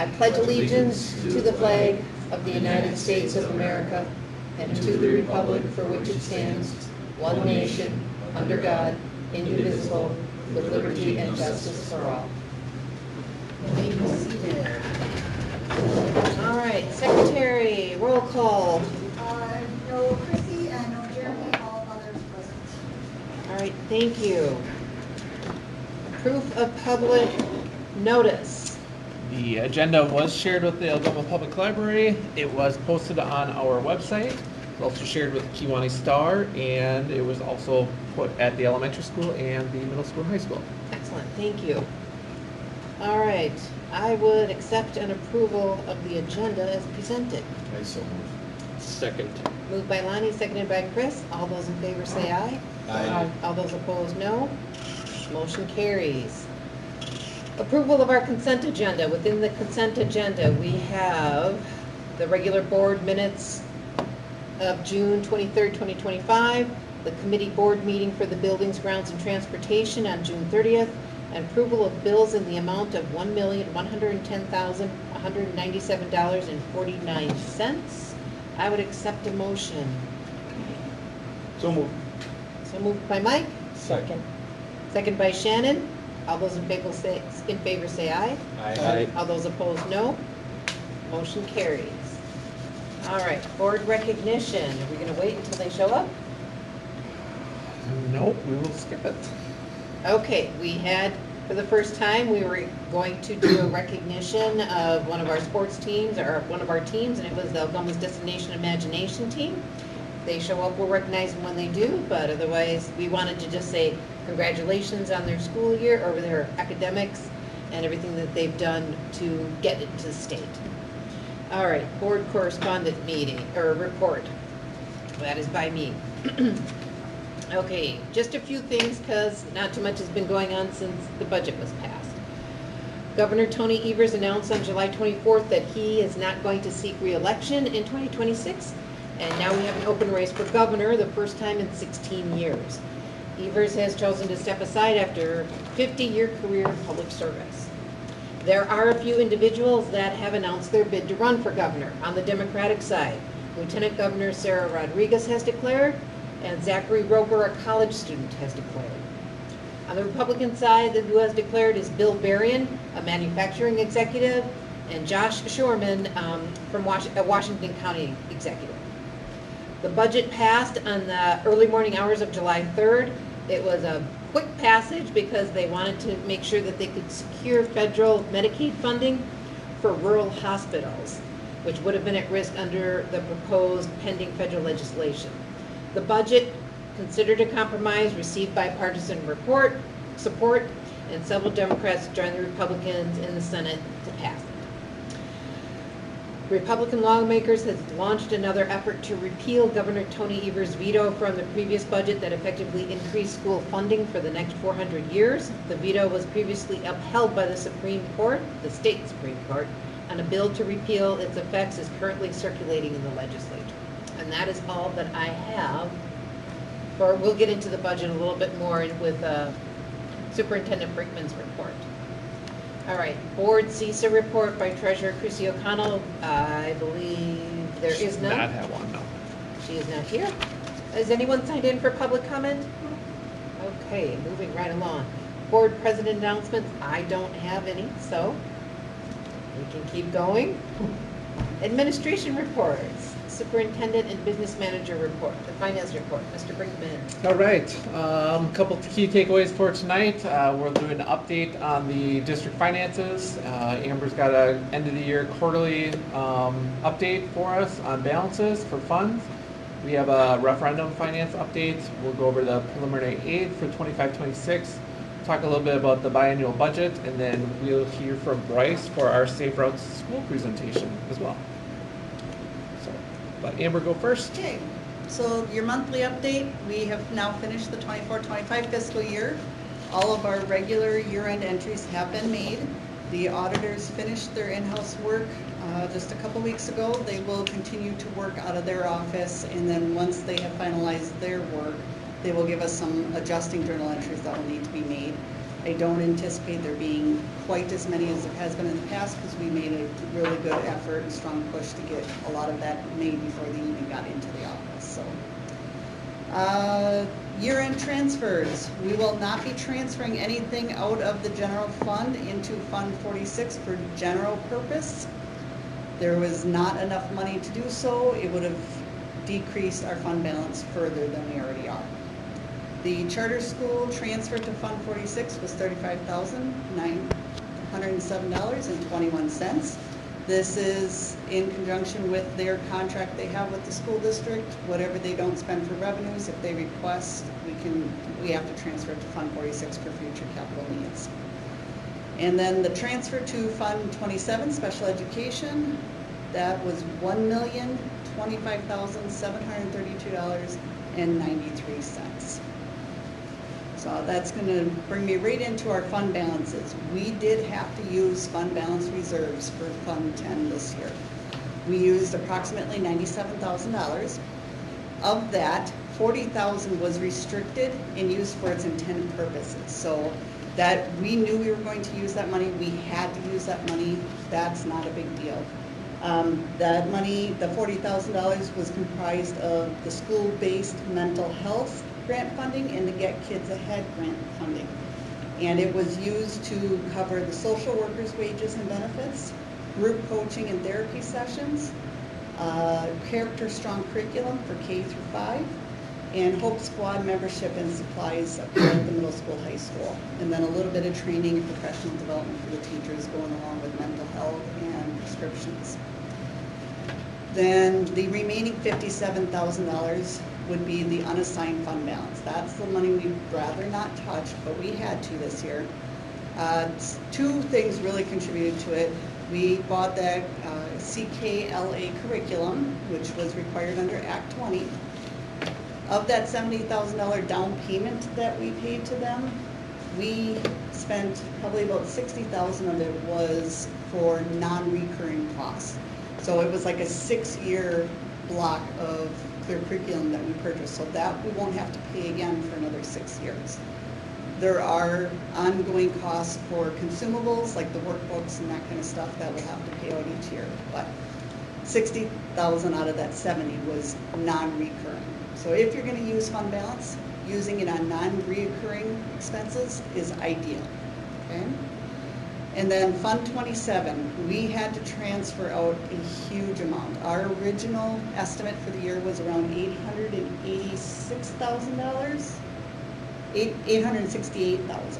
I pledge allegiance to the flag of the United States of America and to the republic for which it stands, one nation, under God, indivisible, with liberty and justice for all. You may be seated. All right, Secretary, roll call. No Chrissy and no Jeremy, all others present. All right, thank you. Proof of public notice. The agenda was shared with the Algoma Public Library. It was posted on our website. It was also shared with the Kiwanee Star, and it was also put at the elementary school and the middle school and high school. Excellent, thank you. All right, I would accept an approval of the agenda as presented. I so move. Second. Moved by Lonnie, seconded by Chris. All those in favor say aye. Aye. All those opposed, no. Motion carries. Approval of our consent agenda. Within the consent agenda, we have the regular board minutes of June 23rd, 2025, the committee board meeting for the Buildings, Grounds, and Transportation on June 30th, and approval of bills in the amount of $1,110,197.49. I would accept a motion. So move. So moved by Mike, Second. second by Shannon. All those in favor say aye. Aye. All those opposed, no. Motion carries. All right, board recognition. Are we going to wait until they show up? Nope, we will skip it. Okay, we had, for the first time, we were going to do a recognition of one of our sports teams, or one of our teams, and it was the Algoma's Destination Imagination team. If they show up, we'll recognize them when they do, but otherwise, we wanted to just say congratulations on their school year, or their academics, and everything that they've done to get into the state. All right, board correspondent meeting, or report. That is by me. Okay, just a few things, because not too much has been going on since the budget was passed. Governor Tony Evers announced on July 24th that he is not going to seek re-election in 2026, and now we have an open race for governor, the first time in 16 years. Evers has chosen to step aside after a 50-year career in public service. There are a few individuals that have announced their bid to run for governor. On the Democratic side, Lieutenant Governor Sarah Rodriguez has declared, and Zachary Roper, a college student, has declared. On the Republican side, who has declared is Bill Berrien, a manufacturing executive, and Josh Shorman, from Washington County executive. The budget passed on the early morning hours of July 3rd. It was a quick passage because they wanted to make sure that they could secure federal Medicaid funding for rural hospitals, which would have been at risk under the proposed pending federal legislation. The budget, considered a compromise, received bipartisan support, and several Democrats joined the Republicans in the Senate to pass it. Republican lawmakers have launched another effort to repeal Governor Tony Evers' veto from the previous budget that effectively increased school funding for the next 400 years. The veto was previously upheld by the Supreme Court, the state Supreme Court, and a bill to repeal its effects is currently circulating in the legislature. And that is all that I have. We'll get into the budget a little bit more with Superintendent Brinkman's report. All right, Board CISA report by Treasurer Chrissy O'Connell. I believe there is none. Not have one, no. She is not here. Has anyone signed in for public comment? Okay, moving right along. Board President announcements. I don't have any, so we can keep going. Administration reports. Superintendent and Business Manager report, the Finance report. Mr. Brinkman. All right, a couple of key takeaways for tonight. We're doing an update on the district finances. Amber's got a end of the year quarterly update for us on balances for funds. We have a referendum finance update. We'll go over the preliminary aid for 25-26, talk a little bit about the biannual budget, and then we'll hear from Bryce for our Safe Routes to School presentation as well. Let Amber go first. Okay, so your monthly update, we have now finished the 24-25 fiscal year. All of our regular year-end entries have been made. The auditors finished their in-house work just a couple weeks ago. They will continue to work out of their office, and then once they have finalized their work, they will give us some adjusting journal entries that will need to be made. I don't anticipate there being quite as many as there has been in the past because we made a really good effort and strong push to get a lot of that made before they even got into the office, so. Year-end transfers. We will not be transferring anything out of the general fund into Fund 46 for general purpose. There was not enough money to do so. It would have decreased our fund balance further than we already are. The charter school transfer to Fund 46 was $35,907.21. This is in conjunction with their contract they have with the school district. Whatever they don't spend for revenues, if they request, we have to transfer it to Fund 46 for future capital needs. And then the transfer to Fund 27, special education, that was $1,025,732.93. So that's going to bring me right into our fund balances. We did have to use fund balance reserves for Fund 10 this year. We used approximately $97,000. Of that, $40,000 was restricted and used for its intended purposes. So that we knew we were going to use that money, we had to use that money. That's not a big deal. That money, the $40,000, was comprised of the school-based mental health grant funding and the Get Kids Ahead grant funding. And it was used to cover the social workers' wages and benefits, group coaching and therapy sessions, character strong curriculum for K through 5, and Hope Squad membership and supplies up here at the middle school, high school. And then a little bit of training and professional development for the teachers going along with mental health and prescriptions. Then the remaining $57,000 would be the unassigned fund balance. That's the money we'd rather not touch, but we had to this year. Two things really contributed to it. We bought that CKLA curriculum, which was required under Act 20. Of that $70,000 down payment that we paid to them, we spent probably about $60,000 of it was for non-recurring costs. So it was like a 6-year block of clear curriculum that we purchased, so that we won't have to pay again for another 6 years. There are ongoing costs for consumables like the workbooks and that kind of stuff that we'll have to pay out each year, but $60,000 out of that 70 was non-recurring. So if you're going to use fund balance, using it on non-recurring expenses is ideal. Okay? And then Fund 27, we had to transfer out a huge amount. Our original estimate for the year was around $886,000, $868,000.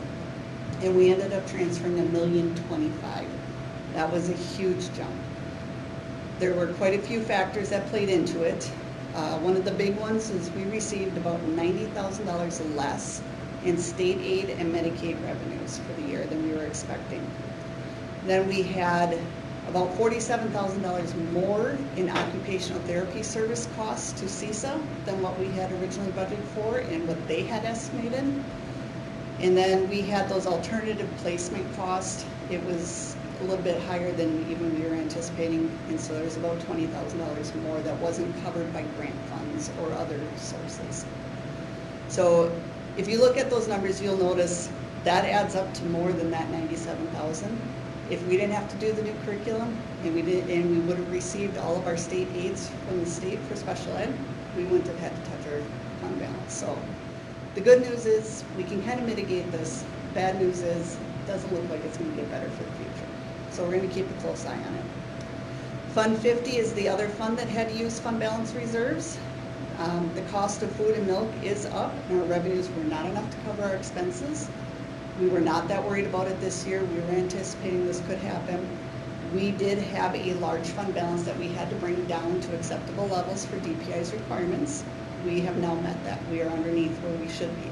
And we ended up transferring $1,025,000. That was a huge jump. There were quite a few factors that played into it. One of the big ones is we received about $90,000 less in state aid and Medicaid revenues for the year than we were expecting. Then we had about $47,000 more in occupational therapy service costs to CISA than what we had originally budgeted for and what they had estimated. And then we had those alternative placement costs. It was a little bit higher than even we were anticipating, and so there was about $20,000 more that wasn't covered by grant funds or other sources. So if you look at those numbers, you'll notice that adds up to more than that $97,000. If we didn't have to do the new curriculum and we would have received all of our state aids from the state for special ed, we wouldn't have had to touch our fund balance. So the good news is we can kind of mitigate this. Bad news is it doesn't look like it's going to get better for the future. So we're going to keep a close eye on it. Fund 50 is the other fund that had to use fund balance reserves. The cost of food and milk is up, and our revenues were not enough to cover our expenses. We were not that worried about it this year. We were anticipating this could happen. We did have a large fund balance that we had to bring down to acceptable levels for DPI's requirements. We have now met that. We are underneath where we should be.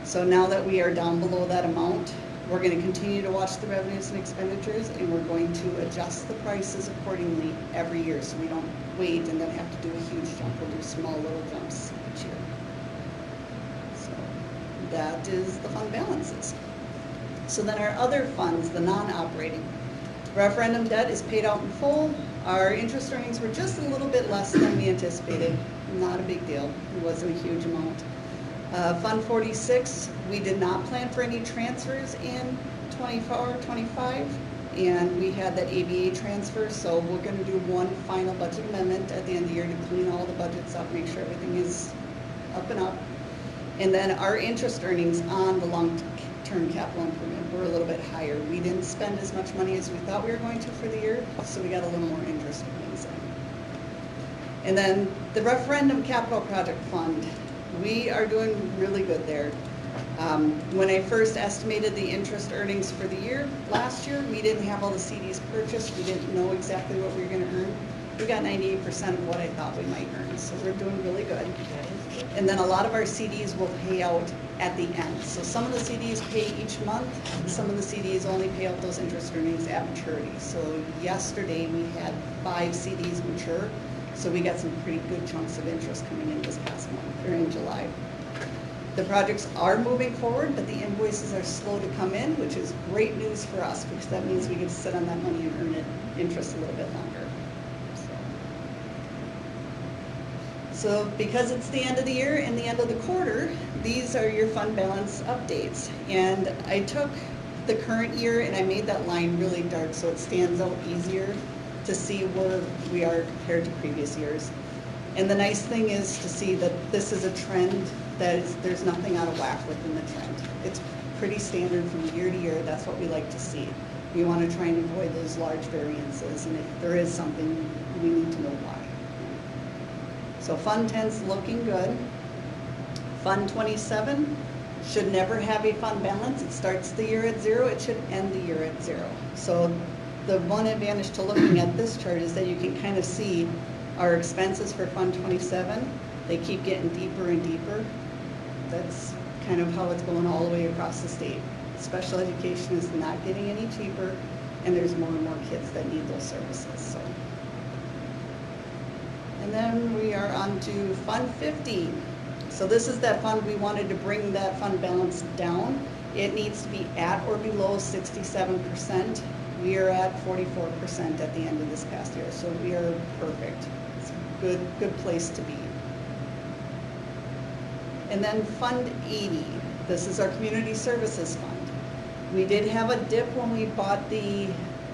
So now that we are down below that amount, we're going to continue to watch the revenues and expenditures, and we're going to adjust the prices accordingly every year so we don't wait and then have to do a huge jump. We'll do small little jumps each year. So that is the fund balances. So then our other funds, the non-operating. Referendum debt is paid out in full. Our interest earnings were just a little bit less than we anticipated. Not a big deal. It wasn't a huge amount. Fund 46, we did not plan for any transfers in 24, 25, and we had that ABA transfer, so we're gonna do one final budget amendment at the end of the year to clean all the budgets up, make sure everything is up and up. And then our interest earnings on the long-term capital improvement were a little bit higher. We didn't spend as much money as we thought we were going to for the year, so we got a little more interest earnings in. And then the referendum capital project fund, we are doing really good there. When I first estimated the interest earnings for the year, last year, we didn't have all the CDs purchased. We didn't know exactly what we were gonna earn. We got 98% of what I thought we might earn, so we're doing really good. And then a lot of our CDs will pay out at the end. So some of the CDs pay each month, some of the CDs only pay out those interest earnings at maturity. So yesterday, we had 5 CDs mature, so we got some pretty good chunks of interest coming in this past month, or in July. The projects are moving forward, but the invoices are slow to come in, which is great news for us, because that means we get to sit on that money and earn it interest a little bit longer. So because it's the end of the year and the end of the quarter, these are your fund balance updates. And I took the current year and I made that line really dark so it stands out easier to see where we are compared to previous years. And the nice thing is to see that this is a trend that there's nothing out of whack within the trend. It's pretty standard from year to year. That's what we like to see. We want to try and avoid those large variances, and if there is something, we need to know why. So Fund 10's looking good. Fund 27 should never have a fund balance. It starts the year at 0, it should end the year at 0. So the one advantage to looking at this chart is that you can kind of see our expenses for Fund 27. They keep getting deeper and deeper. That's kind of how it's going all the way across the state. Special education is not getting any cheaper, and there's more and more kids that need those services. So. And then we are on to Fund 50. So this is that fund we wanted to bring that fund balance down. It needs to be at or below 67%. We are at 44% at the end of this past year, so we are perfect. It's a good place to be. And then Fund 80. This is our community services fund. We did have a dip when we bought the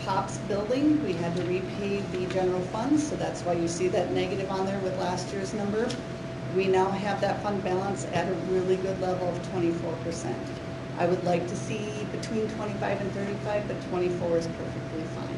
POPS building. We had to repay the general funds, so that's why you see that negative on there with last year's number. We now have that fund balance at a really good level of 24%. I would like to see between 25 and 35, but 24 is perfectly fine.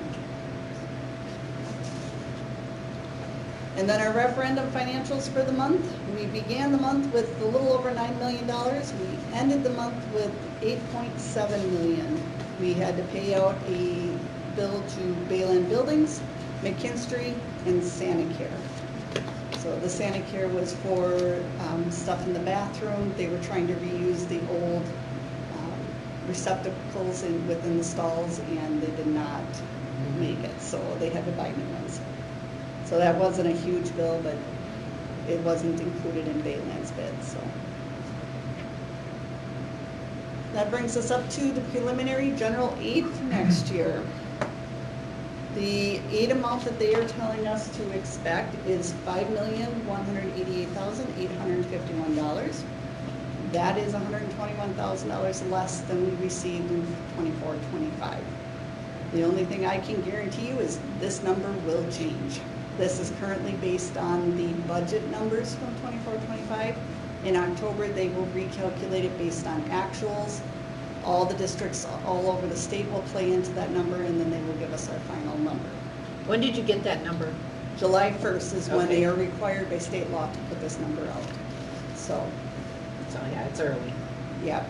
And then our referendum financials for the month. We began the month with a little over $9 million. We ended the month with $8.7 million. We had to pay out a bill to Bayland Buildings, McKinstry, and Sanacare. So the Sanacare was for stuff in the bathroom. They were trying to reuse the old receptacles within the stalls, and they did not make it, so they had to buy new ones. So that wasn't a huge bill, but it wasn't included in Bayland's bid, so. That brings us up to the preliminary general aid for next year. The aid amount that they are telling us to expect is $5,188,851. That is $121,000 less than we received in 24-25. The only thing I can guarantee you is this number will change. This is currently based on the budget numbers from 24-25. In October, they will recalculate it based on actuals. All the districts all over the state will play into that number, and then they will give us our final number. When did you get that number? July 1st is when Okay. they are required by state law to put this number out. So, Yeah, it's early. yeah.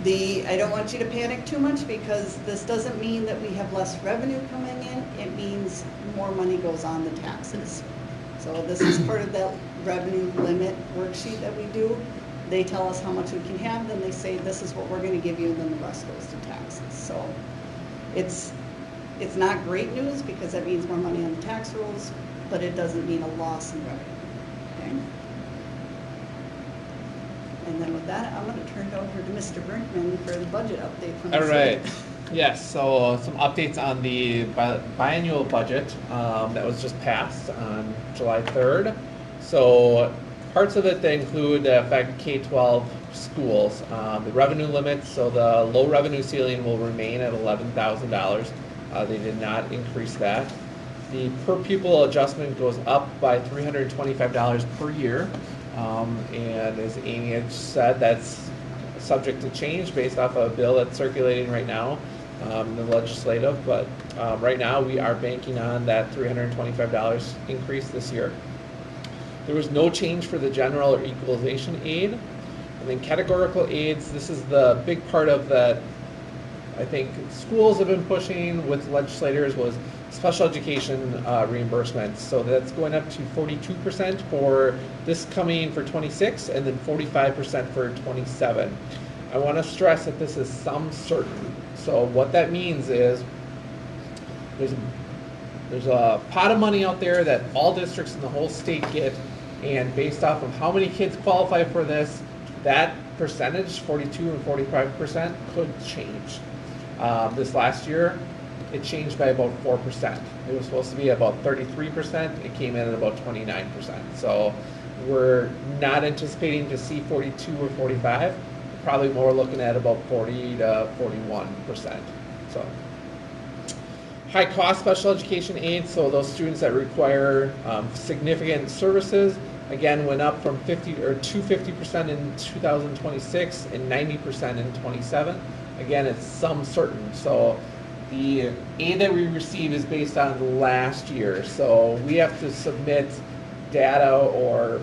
I don't want you to panic too much, because this doesn't mean that we have less revenue coming in. It means more money goes on the taxes. So this is part of that revenue limit worksheet that we do. They tell us how much we can have, then they say this is what we're going to give you, and then the rest goes to taxes. So it's not great news, because that means more money on the tax rolls, but it doesn't mean a loss in revenue. Okay? And then with that, I'm going to turn it over to Mr. Brinkman for the budget update from the All right. state. Yes, so some updates on the biannual budget that was just passed on July 3rd. So parts of it that include affect K-12 schools. The revenue limits, so the low revenue ceiling will remain at $11,000. They did not increase that. The per pupil adjustment goes up by $325 per year. And as Amy had said, that's subject to change based off of a bill that's circulating right now in the legislative. But right now we are banking on that $325 increase this year. There was no change for the general or equalization aid. And then categorical aids, this is the big part of that I think schools have been pushing with legislators was special education reimbursements. So that's going up to 42% for this coming for 26 and then 45% for 27. I want to stress that this is some certain. So what that means is there's a pot of money out there that all districts in the whole state get, and based off of how many kids qualify for this, that percentage, 42 and 45%, could change. This last year, it changed by about 4%. It was supposed to be about 33%. It came in at about 29%. So we're not anticipating to see 42 or 45. We're probably more looking at about 40 to 41%. So high cost special education aid, so those students that require significant services, again, went up from 50 or to 50% in 2026 and 90% in 27. Again, it's some certain. So the aid that we receive is based on last year. So we have to submit data or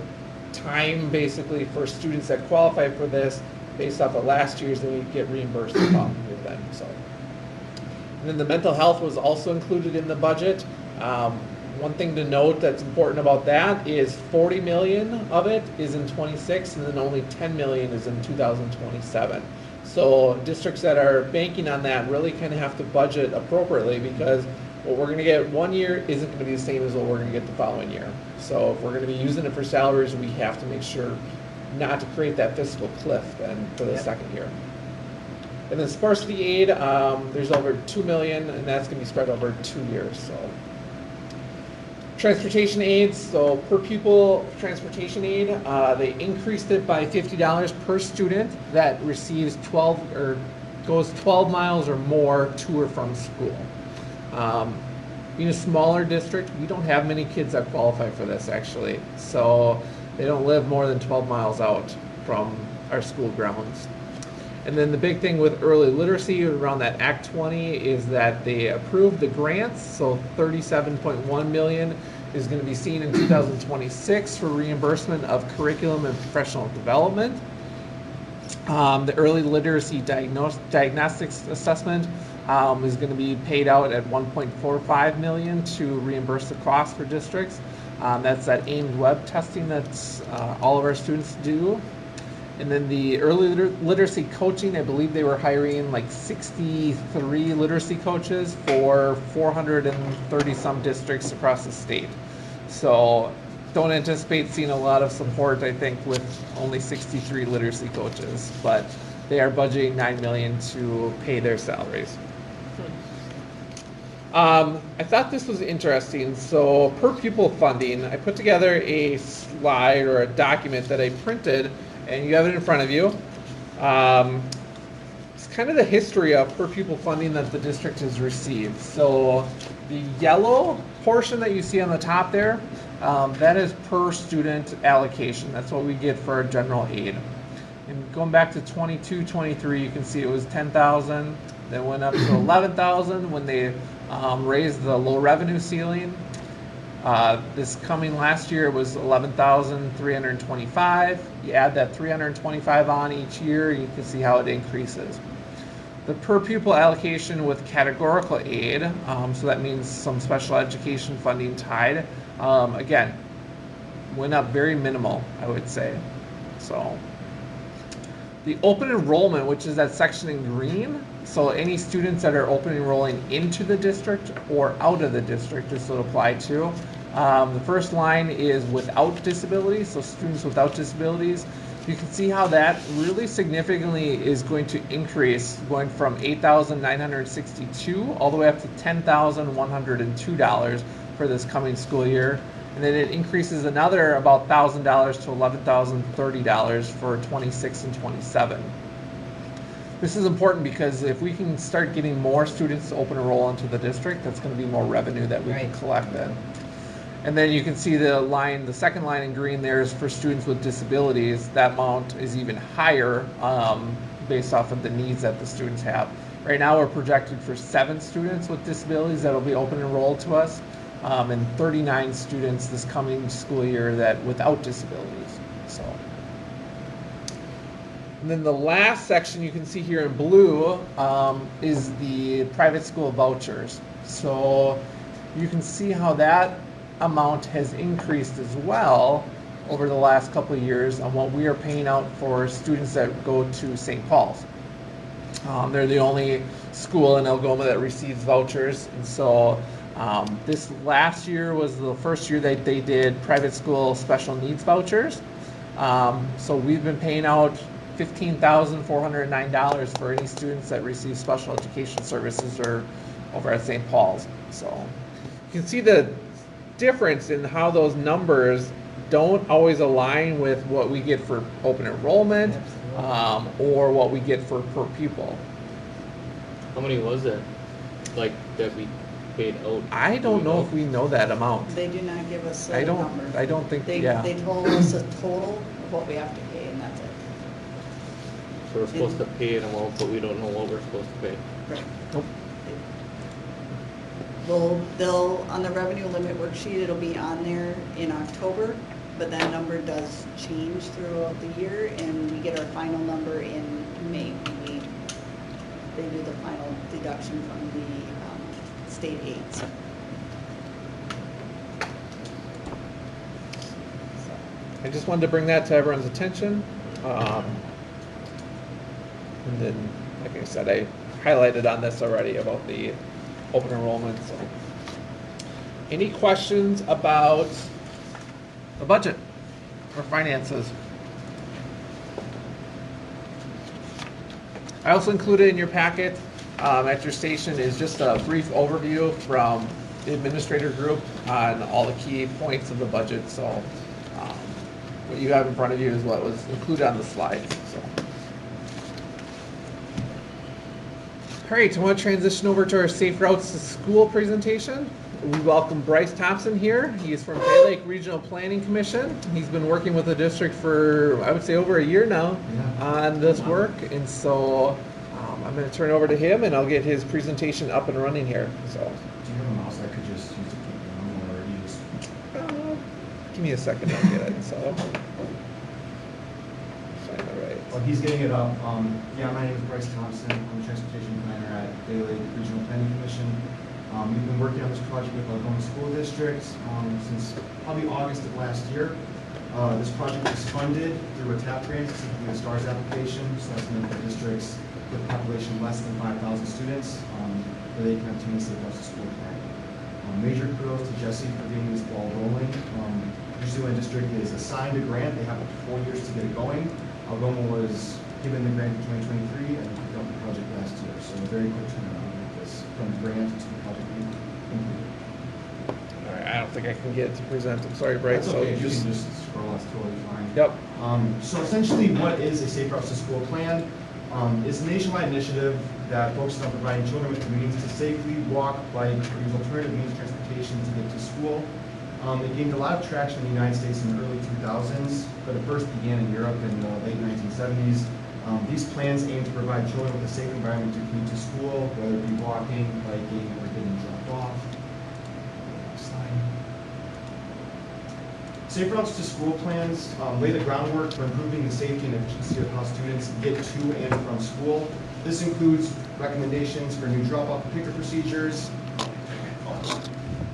time basically for students that qualify for this based off of last year's, and we get reimbursed with them. So, and then the mental health was also included in the budget. One thing to note that's important about that is 40 million of it is in 26, and then only 10 million is in 2027. So districts that are banking on that really kind of have to budget appropriately, because what we're going to get one year isn't going to be the same as what we're going to get the following year. So if we're going to be using it for salaries, we have to make sure not to create that fiscal cliff then for the second year. And then sparsity aid, there's over 2 million, and that's going to be spread over 2 years. So transportation aids, so per pupil transportation aid, they increased it by $50 per student that receives 12 or goes 12 miles or more to or from school. Being a smaller district, we don't have many kids that qualify for this actually. So they don't live more than 12 miles out from our school grounds. And then the big thing with early literacy around that Act 20 is that they approved the grants. So 37.1 million is going to be seen in 2026 for reimbursement of curriculum and professional development. The early literacy diagnostics assessment is going to be paid out at 1.45 million to reimburse the cost for districts. That's that aimed web testing that's all of our students do. And then the early literacy coaching, I believe they were hiring like 63 literacy coaches for 430 some districts across the state. So don't anticipate seeing a lot of support, I think, with only 63 literacy coaches, but they are budgeting $9 million to pay their salaries. I thought this was interesting. So per pupil funding, I put together a slide or a document that I printed, and you have it in front of you. It's kind of the history of per pupil funding that the district has received. So the yellow portion that you see on the top there, that is per student allocation. That's what we get for our general aid. And going back to 22, 23, you can see it was 10,000, then went up to 11,000 when they raised the low revenue ceiling. This coming last year it was 11,325. You add that 325 on each year, you can see how it increases. The per pupil allocation with categorical aid, so that means some special education funding tied, again, went up very minimal, I would say. So the open enrollment, which is that section in green, so any students that are open enrolling into the district or out of the district, this will apply to. The first line is without disabilities, so students without disabilities. You can see how that really significantly is going to increase, going from $8,962 all the way up to $10,102 for this coming school year. And then it increases another about $1,000 to $11,030 for 26 and 27. This is important because if we can start getting more students to open enroll into the district, that's going to be more revenue that we can Right. collect then. And then you can see the second line in green there is for students with disabilities. That amount is even higher based off of the needs that the students have. Right now we're projected for 7 students with disabilities that will be open enrolled to us, and 39 students this coming school year that without disabilities. So. And then the last section you can see here in blue is the private school vouchers. So you can see how that amount has increased as well over the last couple of years on what we are paying out for students that go to St. Paul's. They're the only school in Algoma that receives vouchers, and so this last year was the first year that they did private school special needs vouchers. So we've been paying out $15,409 for any students that receive special education services or over at St. Paul's. So you can see the difference in how those numbers don't always align with what we get for open enrollment or what we get for per pupil. How many was that? Like, that we paid out? I don't know if we know that amount. They do not give us I a don't. number. I don't think. They Yeah. told us a total of what we have to pay, and that's it. So we're supposed to pay an amount, but we don't know what we're supposed to pay. Right. Nope. They'll, on the revenue limit worksheet, it'll be on there in October, but that number does change throughout the year, and we get our final number in May. They do the final deduction from the state aids. So, I just wanted to bring that to everyone's attention. And then, like I said, I highlighted on this already about the open enrollment. So, any questions about the budget or finances? I also included in your packet at your station is just a brief overview from the administrator group on all the key points of the budget. So what you have in front of you is what was included on the slides. So. All right, I want to transition over to our Safe Routes to School presentation. We welcome Bryce Thompson here. He is from Bay Lake Regional Planning Commission. He's been working with the district for, I would say, over a year now on this work. And so I'm going to turn it over to him and I'll get his presentation up and running here. So, Do you have a mouse I could just use to keep going, or you just... give me a second, I'll get it. So, find the right. While he's getting it up, yeah, my name is Bryce Thompson. I'm the Transportation Planner at Bay Lake Regional Planning Commission. We've been working on this project with Algoma School District since probably August of last year. This project was funded through a TAP grant, specifically a STARS application, so that's meant for districts with a population less than 5,000 students, where they can obtain a safe routes to school plan. Major kudos to Jesse for getting this ball rolling. Usually when a district is assigned a grant, they have up to 4 years to get it going. Algoma was given the grant in 2023 and picked up the project last year, so a very quick turnaround with this, from the grant to the project being completed. All right, I don't think I can get it to present. I'm sorry, Bryce. That's okay, So you can just scroll, that's totally fine. Yep. So essentially, what is a Safe Routes to School plan? It's a nationwide initiative that focuses on providing children with the means to safely walk, bike, or use alternative means of transportation to get to school. It gained a lot of traction in the United States in the early 2000s, but it first began in Europe in the late 1970s. These plans aim to provide children with a safe environment to commute to school, whether it be walking, biking, or getting dropped off. Next slide. Safe Routes to School plans lay the groundwork for improving the safety and efficiency of how students get to and from school. This includes recommendations for new drop-off and pickup procedures,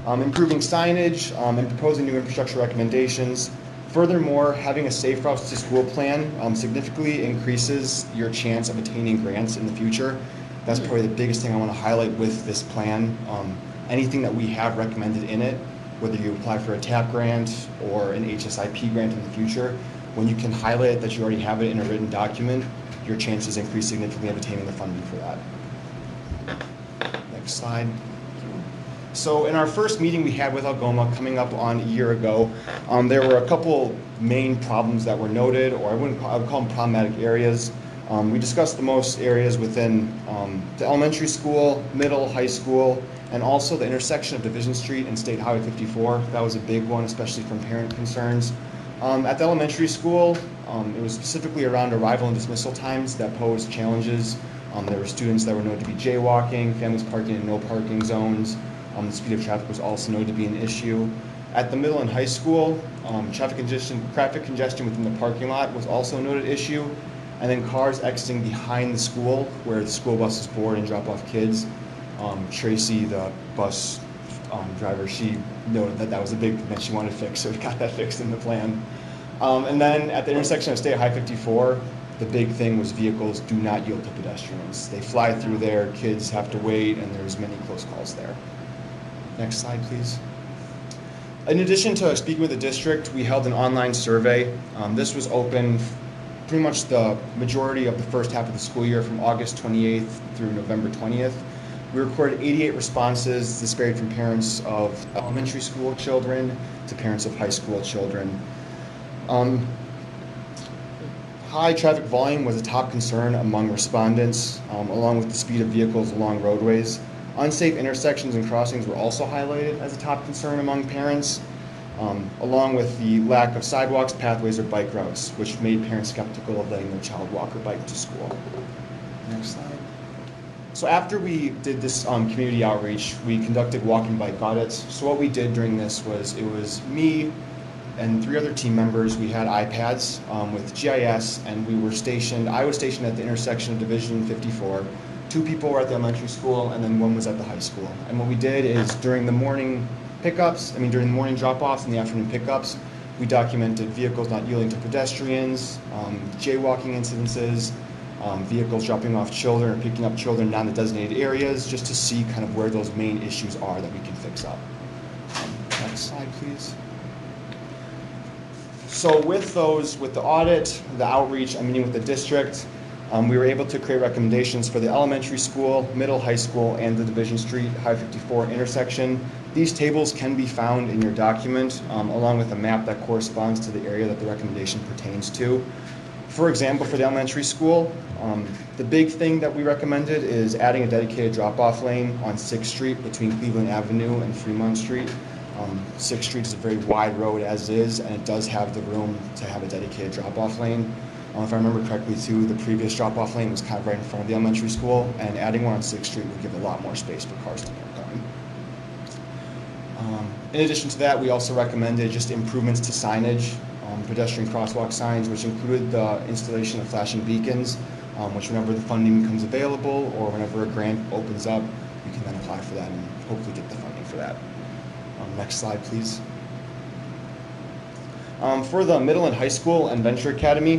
improving signage, and proposing new infrastructure recommendations. Furthermore, having a Safe Routes to School plan significantly increases your chance of attaining grants in the future. That's probably the biggest thing I want to highlight with this plan. Anything that we have recommended in it, whether you apply for a TAP grant or an HSIP grant in the future, when you can highlight that you already have it in a written document, your chances increase significantly of attaining the funding for that. Next slide. So in our first meeting we had with Algoma coming up on a year ago, there were a couple main problems that were noted, or I would call them problematic areas. We discussed the most areas within the elementary school, middle, high school, and also the intersection of Division Street and State Highway 54. That was a big one, especially from parent concerns. At the elementary school, it was specifically around arrival and dismissal times that posed challenges. There were students that were noted to be jaywalking, families parking in no parking zones. The speed of traffic was also noted to be an issue. At the middle and high school, traffic congestion within the parking lot was also a noted issue. And then cars exiting behind the school, where the school buses board and drop off kids. Tracy, the bus driver, she noted that that was a big thing that she wanted to fix, so we got that fixed in the plan. And then at the intersection of State High 54, the big thing was vehicles do not yield to pedestrians. They fly through there, kids have to wait, and there's many close calls there. Next slide, please. In addition to speaking with the district, we held an online survey. This was open pretty much the majority of the first half of the school year from August 28th through November 20th. We recorded 88 responses. This varied from parents of elementary school children to parents of high school children. High traffic volume was a top concern among respondents, along with the speed of vehicles along roadways. Unsafe intersections and crossings were also highlighted as a top concern among parents, along with the lack of sidewalks, pathways, or bike routes, which made parents skeptical of letting their child walk or bike to school. Next slide. So after we did this community outreach, we conducted walking bike audits. So what we did during this was, it was me and 3 other team members. We had iPads with GIS, and I was stationed at the intersection of Division 54. 2 people were at the elementary school, and then 1 was at the high school. And what we did is during the morning drop-offs and the afternoon pickups, we documented vehicles not yielding to pedestrians, jaywalking incidences, vehicles dropping off children or picking up children down the designated areas, just to see kind of where those main issues are that we can fix up. Next slide, please. So with the audit, the outreach, and meeting with the district, we were able to create recommendations for the elementary school, middle, high school, and the Division Street High 54 intersection. These tables can be found in your document, along with a map that corresponds to the area that the recommendation pertains to. For example, for the elementary school, the big thing that we recommended is adding a dedicated drop-off lane on 6th Street between Cleveland Avenue and Fremont Street. 6th Street is a very wide road as is, and it does have the room to have a dedicated drop-off lane. If I remember correctly too, the previous drop-off lane was kind of right in front of the elementary school, and adding one on 6th Street would give a lot more space for cars to park on. In addition to that, we also recommended just improvements to signage, pedestrian crosswalk signs, which included the installation of flashing beacons, which whenever the funding becomes available or whenever a grant opens up, you can then apply for that and hopefully get the funding for that. Next slide, please. For the middle and high school and Venture Academy,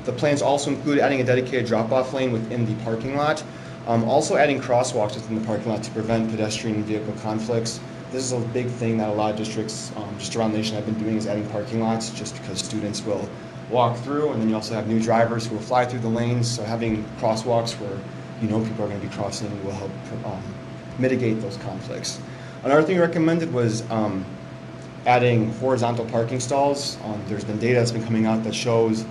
the plans also include adding a dedicated drop-off lane within the parking lot, also adding crosswalks within the parking lot to prevent pedestrian and vehicle conflicts. This is a big thing that a lot of districts just around the nation have been doing, is adding parking lots, just because students will walk through, and then you also have new drivers who will fly through the lanes, so having crosswalks where people are going to be crossing will help mitigate those conflicts. Another thing we recommended was adding horizontal parking stalls. There's been data that's been coming out that shows,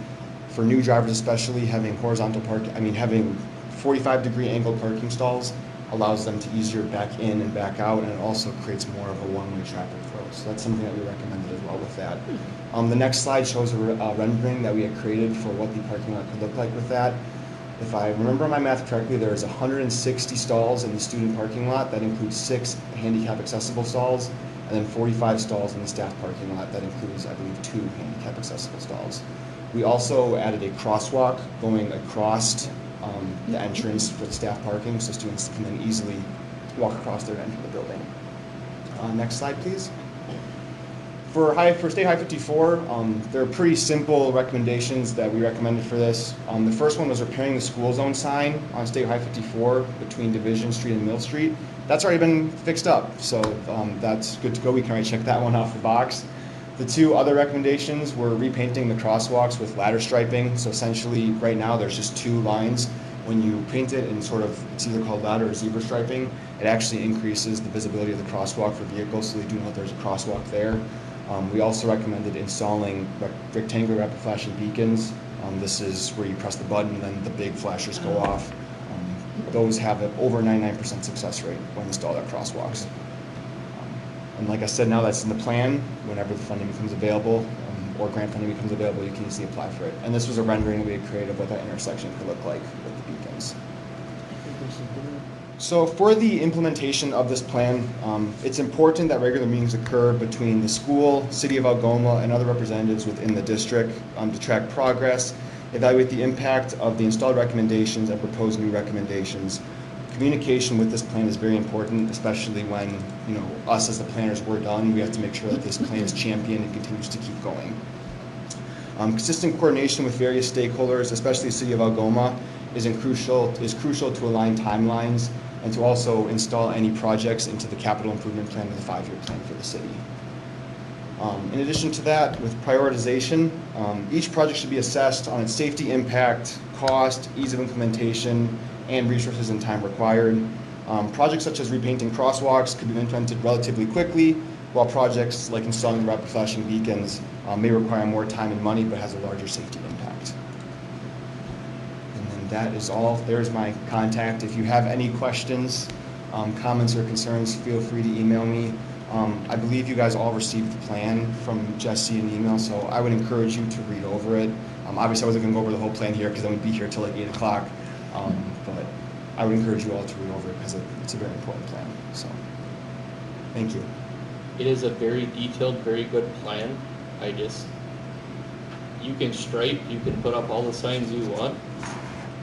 for new drivers especially, having having 45-degree angled parking stalls allows them to easier back in and back out, and it also creates more of a one-way traffic flow. So that's something that we recommended as well with that. The next slide shows a rendering that we had created for what the parking lot could look like with that. If I remember my math correctly, there's 160 stalls in the student parking lot. That includes 6 handicap accessible stalls, and then 45 stalls in the staff parking lot. That includes, I believe, 2 handicap accessible stalls. We also added a crosswalk going across the entrance for the staff parking, so students can then easily walk across there and enter the building. Next slide, please. For State High 54, there are pretty simple recommendations that we recommended for this. The first one was repairing the school zone sign on State High 54 between Division Street and Mill Street. That's already been fixed up, so that's good to go. We can already check that one off the box. The 2 other recommendations were repainting the crosswalks with ladder striping. So essentially, right now, there's just 2 lines. when you paint it in sort of, it's either called that or zebra striping, it actually increases the visibility of the crosswalk for vehicles, so they do know that there's a crosswalk there. We also recommended installing rectangular rapid flashing beacons. This is where you press the button and then the big flashers go off. Those have an over 99% success rate when installed at crosswalks. And like I said, now that's in the plan. Whenever the funding becomes available, or grant funding becomes available, you can easily apply for it. And this was a rendering we had created of what that intersection could look like with the beacons. So for the implementation of this plan, it's important that regular meetings occur between the school, City of Algoma, and other representatives within the district to track progress, evaluate the impact of the installed recommendations, and propose new recommendations. Communication with this plan is very important, especially when, us as the planners, we're done. We have to make sure that this plan is championed and continues to keep going. Consistent coordination with various stakeholders, especially the City of Algoma, is crucial to align timelines and to also install any projects into the capital improvement plan with a 5-year plan for the city. In addition to that, with prioritization, each project should be assessed on its safety impact, cost, ease of implementation, and resources and time required. Projects such as repainting crosswalks could be implemented relatively quickly, while projects like installing rapid flashing beacons may require more time and money but has a larger safety impact. And then that is all. There's my contact. If you have any questions, comments, or concerns, feel free to email me. I believe you guys all received the plan from Jesse in email, so I would encourage you to read over it. Obviously, I wasn't going to go over the whole plan here because then we'd be here till like 8 o'clock. But I would encourage you all to read over it because it's a very important plan. So, thank you. It is a very detailed, very good plan. You can stripe, you can put up all the signs you want.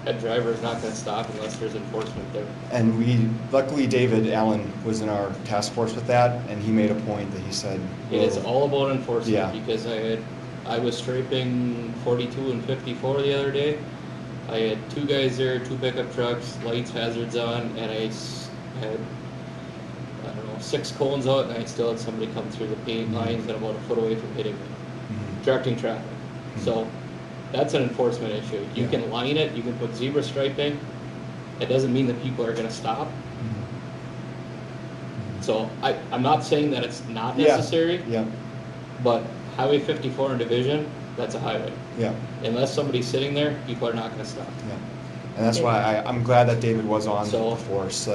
That driver is not going to stop unless there's enforcement there. And luckily David Allen was in our task force with that, and he made a point that he said, It is all about enforcement, Yeah. because I was striping 42 and 54 the other day. I had 2 guys there, 2 pickup trucks, lights, hazards on, and I had, 6 cones out, and I still had somebody come through the paint lines and about a foot away from hitting me, directing traffic. So that's an enforcement issue. You Yeah. can line it, you can put zebra striping. It doesn't mean that people are going to stop. So I'm not saying that it's not necessary, Yeah, but Highway 54 in Division, that's a highway. yeah, Unless somebody's sitting there, people are not going to stop. yeah. And that's why I'm glad that David was on So- the force.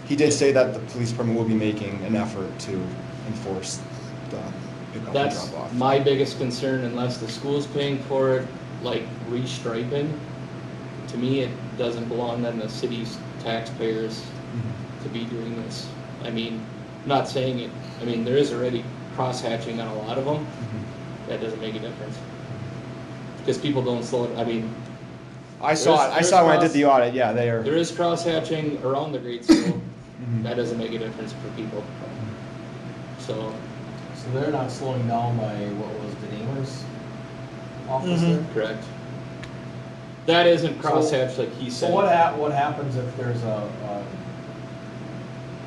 He did say that the police department will be making an effort to enforce the pick up and That's drop off. my biggest concern, unless the school's paying for it, like restriping. To me, it doesn't belong on the city's taxpayers to be doing this. I mean, not saying it, there is already cross-hatching on a lot of them. That doesn't make a difference. Because people don't slow it, I saw it. I saw it when I did the audit. Yeah, they are. there is cross-hatching around the grade school. That doesn't make a difference for people. So, So they're not slowing down by what was the neighbor's office there? correct. That isn't crosshatch like he So said. what happens if there's a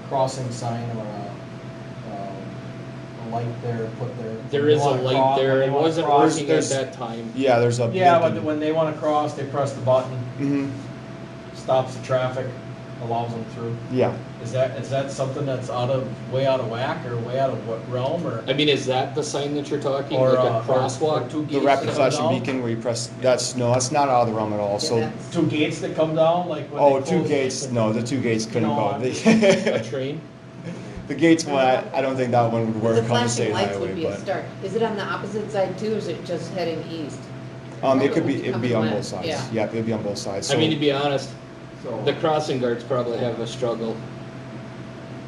crossing sign or a light there put there? There is a light there, it wasn't working at there's- that time. Yeah, there's a. Yeah, but when they wanna cross, they press the button, Mhm. stops the traffic, allows them through. Yeah. Is that something that's way out of whack or way out of what realm or? Is that the sign that you're talking, Or like a or crosswalk? two The gates rapid that come flashing down? beacon where you press, that's not out of the realm at all, Yeah, so. that's- Two gates that come down, like when Oh, they 2 close- gates, no, the 2 gates couldn't No, go. I'm A train? The gates one, I don't think that one would The work on the flashing state lights highway, would be a but, start. Is it on the opposite side too, or is it just heading east? it'd be on both sides. Yeah. Yeah, it'd be on both sides, so. To be honest, So, the crossing guards probably have a struggle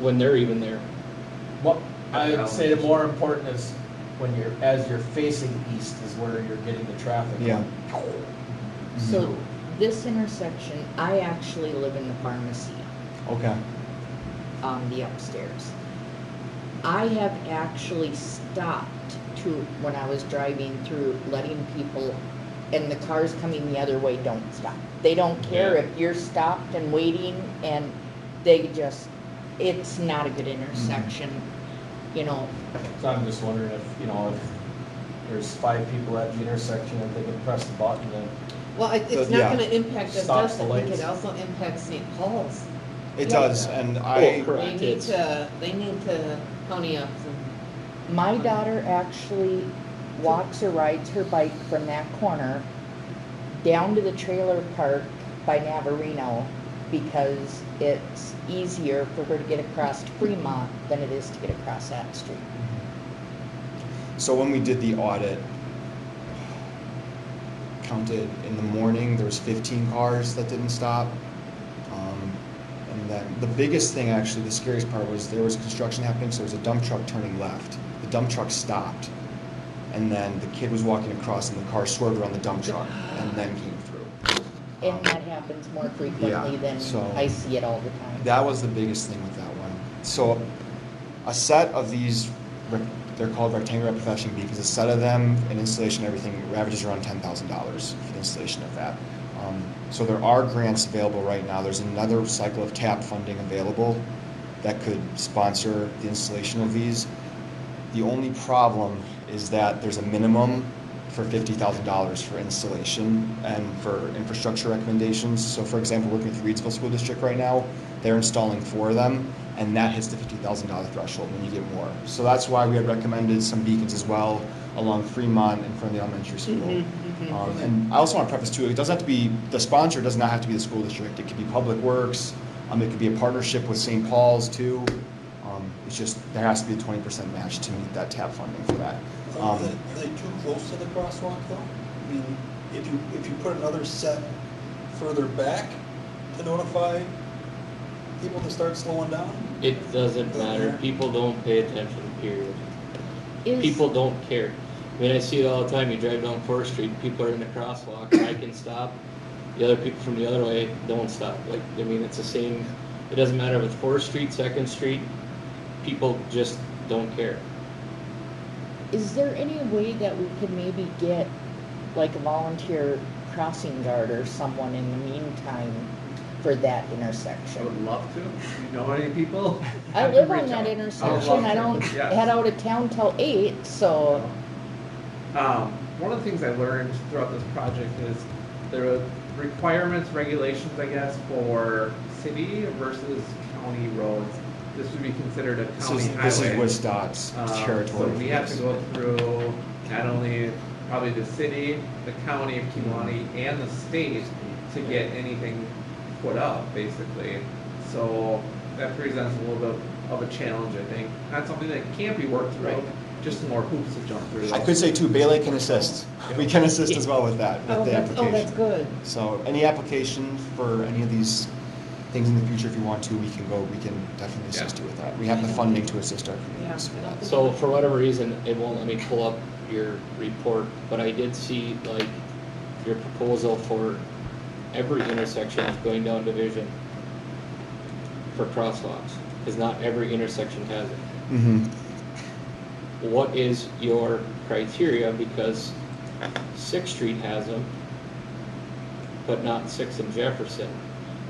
when they're even there. what, I would say the more important is when as you're facing east is where you're getting the traffic. Yeah. So this intersection, I actually live in the pharmacy Okay, on the upstairs. I have actually stopped when I was driving through, letting people, and the cars coming the other way don't stop. They don't care Yeah. if you're stopped and waiting, and it's not a good intersection, So I'm just wondering if there's 5 people at the intersection and they can press the button and Well, it's Yeah. not gonna impact just Stop us, the I think lights. it also impacts St. Paul's. It Yeah. does, and Oh, I, correct. They need to pony up some. My daughter actually walks or rides her bike from that corner down to the trailer park by Navarino because it's easier for her to get across to Fremont than it is to get across that street. so when we did the audit, counted in the morning, there was 15 cars that didn't stop. And then the biggest thing, actually, the scariest part was there was construction happening, so there was a dump truck turning left. The dump truck stopped, and then the kid was walking across, and the car swerved around the dump truck, and then came through. And that happens more frequently Yeah, than so- I see it all the time. That was the biggest thing with that one. So a set of these, they're called rectangular flashing beacons, a set of them, and installation, everything, averages around $10,000 for the installation of that. So there are grants available right now. There's another cycle of TAP funding available that could sponsor the installation of these. The only problem is that there's a minimum for $50,000 for installation and for infrastructure recommendations. So for example, working with the Reedsville School District right now, they're installing 4 of them, and that hits the $50,000 threshold when you get more. So that's why we had recommended some beacons as well along Fremont in front of the elementary school. And I also want to preface too, it doesn't have to be, the sponsor does not have to be the school district. It could be Public Works, it could be a partnership with St. Paul's too. It's just, there has to be a 20% match to meet that TAP funding for that. Are they too close to the crosswalk though? I mean, if you put another set further back to notify people to start slowing down? It doesn't matter. People don't pay attention, period. Is- People don't care. I mean, I see it all the time. You drive down 4th Street, people are in the crosswalk, I can stop. The other people from the other way don't stop. Like, I mean, it's the same, it doesn't matter if it's 4th Street, 2nd Street, people just don't care. Is there any way that we could maybe get like a volunteer crossing guard or someone in the meantime for that I intersection? would love to. You know any people? I can live reach on that out. intersection, I don't Yes. head out of town till 8, so, One of the things I learned throughout this project is there are requirements, regulations, I guess, for city versus county roads. This would be considered a county highway. This is WSDOT's territory. So we have to go through not only probably the city, the county of Kiwanee, and the state to get anything put up, basically. So that presents a little bit of a challenge, I think. Not something that can't be worked through, just more hoops to jump through. I could say too, Baylor can assist. We can assist as well with that, with the application. that's good. So any application for any of these things in the future, if you want to, we can definitely assist you with that. We have the funding to assist our communities with that. So for whatever reason, it won't let me pull up your report, but I did see like your proposal for every intersection going down Division for crosswalks, because not every intersection has it. Mm-hmm. What is your criteria? Because 6th Street has them, but not 6th and Jefferson.